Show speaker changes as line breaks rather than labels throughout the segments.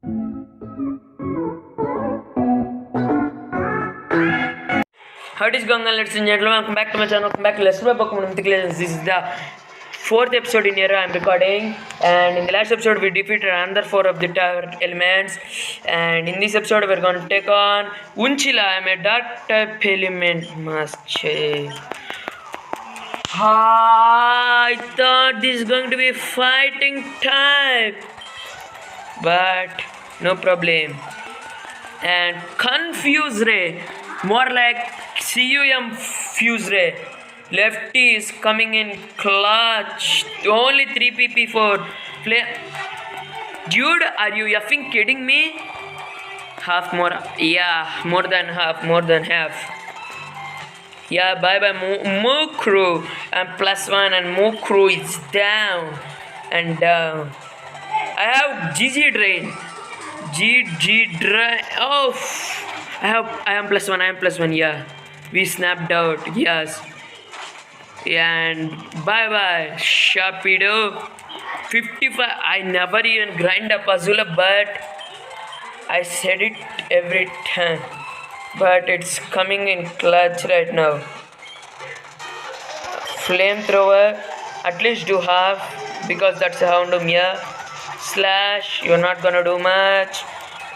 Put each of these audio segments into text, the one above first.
How it is going on, ladies and gentlemen? Welcome back to my channel. Welcome back to Let's Play Pokemon Mythic Legends. This is the fourth episode in here I'm recording, and in the last episode we defeated another 4 of the dark elements, and in this episode we're going to take on Unchila. I'm a dark type element master. I thought this is going to be fighting type, but no problem. And Confuse Ray, more like CUM Fuse Ray. Lefty is coming in clutch. Only 3 PP for play. Dude, are you effing kidding me? Half more. Yeah, more than half. Yeah, bye bye Mukru. I'm +1 and Mukru is down and down. I have GG Drain. GG Drain. Oh, I am +1. Yeah, we snapped out. Yes. And bye bye Sharpedo. 55. I never even grind up Azula, but I said it every time. But it's coming in clutch right now. Flamethrower, at least do half, because that's a Houndoom. Yeah. Slash, you're not gonna do much,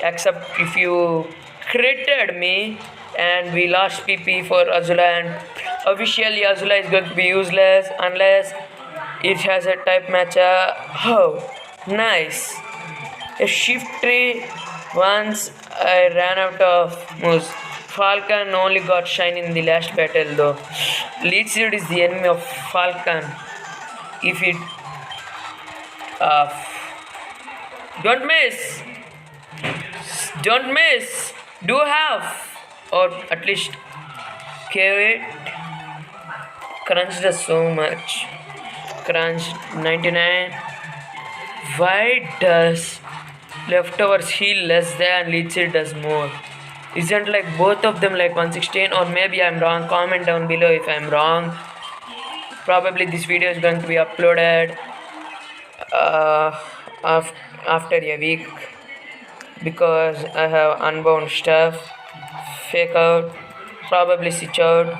except if you critted me, and we lost PP for Azula, and officially Azula is going to be useless unless it has a type matchup. Oh, nice. A shift tree. Once I ran out of moves. Falcon only got shine in the last battle though. Leech Seed is the enemy of Falcon. If it don't miss, do half, or at least carry it. Crunch does so much. Crunch 99. Why does leftovers heal less than Leech Seed does more? Isn't like both of them like 116, or maybe I'm wrong? Comment down below if I'm wrong. Probably this video is going to be uploaded after a week, because I have unbound stuff. Fake out, probably switch out.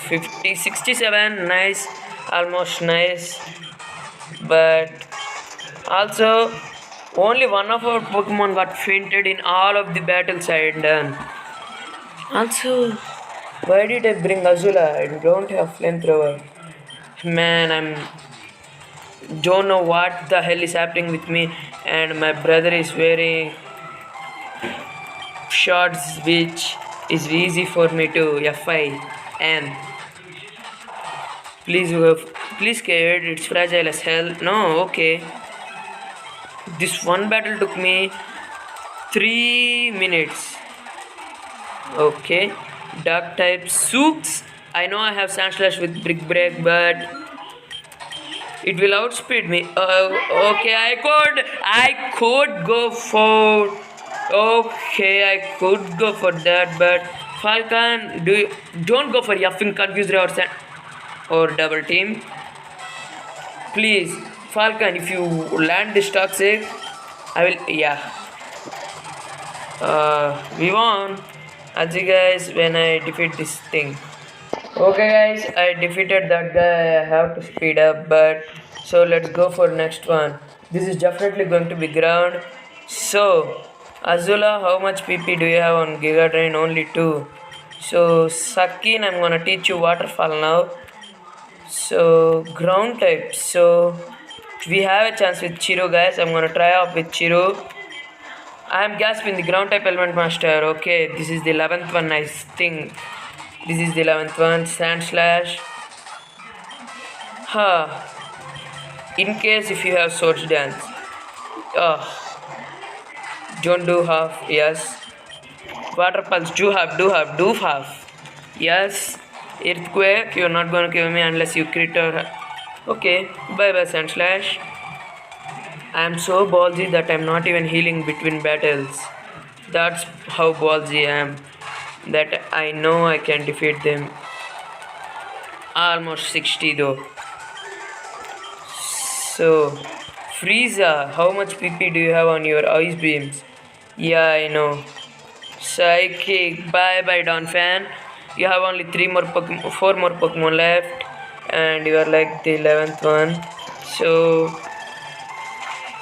67, nice, almost nice, but also only one of our Pokemon got fainted in all of the battles I had done. Also, why did I bring Azula? I don't have Flamethrower. Man, don't know what the hell is happening with me, and my brother is wearing shorts which is easy for me to FIN. Please care, it's fragile as hell. No, okay. This one battle took me 3 minutes. Okay. Dark type Soups. I know I have Sandslash with Brick Break, but it will outspeed me. Okay, I could go for. Okay, I could go for that, but Falcon, don't go for Yaffing Confuse Ray or double team. Please, Falcon, if you land this toxic, I will. Yeah. We won. As you guys, when I defeat this thing. Okay guys, I defeated that guy. I have to speed up, but so let's go for next one. This is definitely going to be ground. So Azula, how much PP do you have on Giga Drain? Only 2. So Sakin, I'm gonna teach you waterfall now. So ground type. So we have a chance with Chiro, guys. I'm gonna try off with Chiro. I am gasping the ground type element master. Okay, this is the 11th one, I think. This is the 11th one. Sandslash. In case if you have Swords Dance. Don't do half. Yes. Water Pulse. Do half. Yes. Earthquake. You're not gonna kill me unless you crit or. Okay. Bye bye Sandslash. I am so ballsy that I'm not even healing between battles. That's how ballsy I am. That I know I can defeat them. Almost 60 though. So Frieza, how much PP do you have on your ice beams? Yeah, I know. Psychic, bye bye Don Fan. You have only 4 more Pokemon left, and you are like the 11th one. So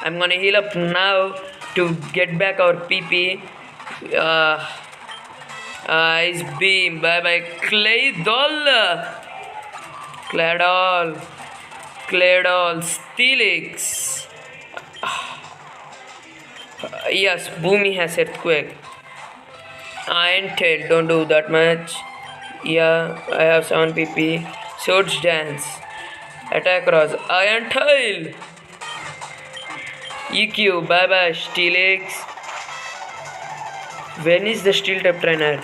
I'm gonna heal up now to get back our PP. Ice Beam, bye bye Claydol, Claydol, Claydol, Steelix. Yes, Boomy has Earthquake. Iron Tail, don't do that much. Yeah, I have 7 PP. Swords Dance. Attack Cross. Iron Tail. EQ, bye bye Steelix. When is the Steel type trainer?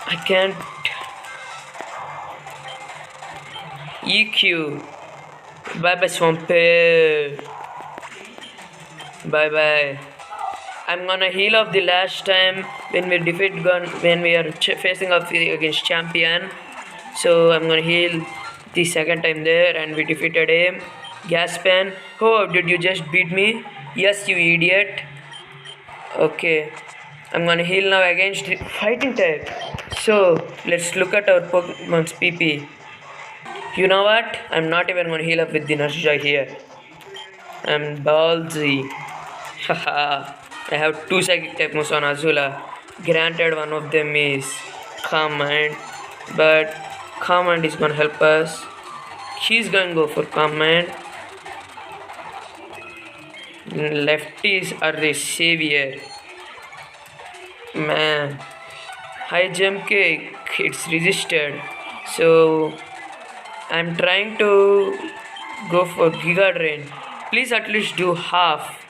I can't. EQ. Bye bye Swampert. Bye bye. I'm gonna heal up the last time when we defeat Gun when we are facing up against champion. So I'm gonna heal the second time there and we defeated him. Gaspan. Oh, did you just beat me? Yes, you idiot. Okay. I'm gonna heal now against the fighting type. So let's look at our Pokemon's PP. You know what? I'm not even gonna heal up with the Nurse here. I'm ballsy. Haha. I have 2 psychic type moves on Azula. Granted, one of them is Calm Mind, but Calm Mind is gonna help us. He's gonna go for Calm Mind. Lefties are the savior. Man, high jump kick, it's resisted. So I'm trying to go for Giga Drain. Please at least do half.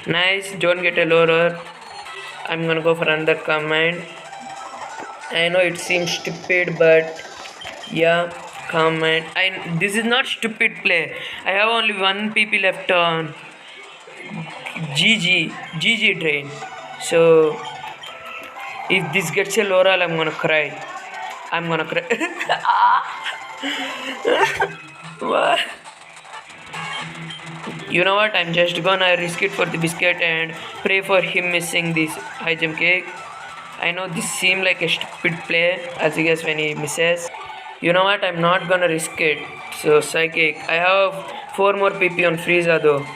Nice, don't get a lower. I'm gonna go for another command. I know it seems stupid, but yeah, command. This is not stupid play. I have only 1 PP left on GG Drain. So if this gets a Laurel, I'm gonna cry. What? You know what? I'm just gonna risk it for the biscuit and pray for him missing this high jump kick. I know this seems like a stupid play as he gets when he misses. You know what? I'm not gonna risk it. So psychic. I have 4 more PP on Frieza though.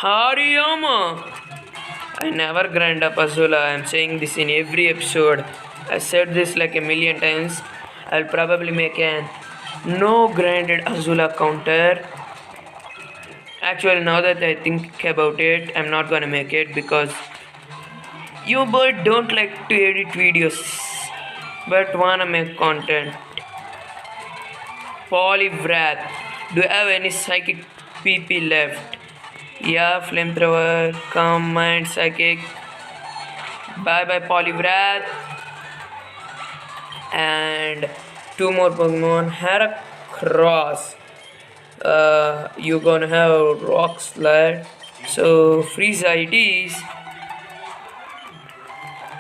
Hariyama! I never grind up Azula. I'm saying this in every episode. I said this like a million times. I'll probably make an no grinded Azula counter. Actually, now that I think about it, I'm not gonna make it because you boy don't like to edit videos but wanna make content. Poliwrath. Do you have any psychic PP left? Yeah, flamethrower, calm mind, psychic. Bye bye Poliwrath. And 2 more Pokemon. Heracross. You're gonna have Rock Slide. So Frieza it is.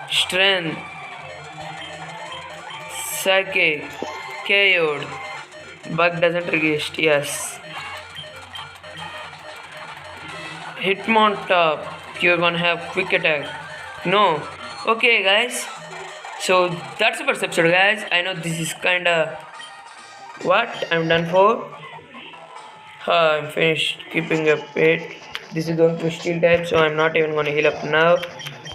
Strength. Psychic. KO'd. Bug doesn't resist. Yes. Hitmontop. You're gonna have quick attack. No. Okay guys. So that's the first episode guys. I know this is kinda what I'm done for. I'm finished keeping up it. This is going to steel type, so I'm not even gonna heal up now.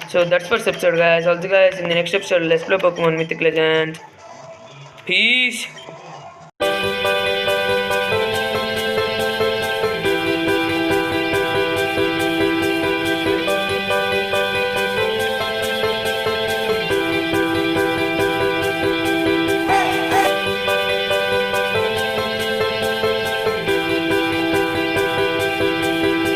So that's first episode guys. Also guys, in the next episode let's play Pokemon Mythic Legends. Peace.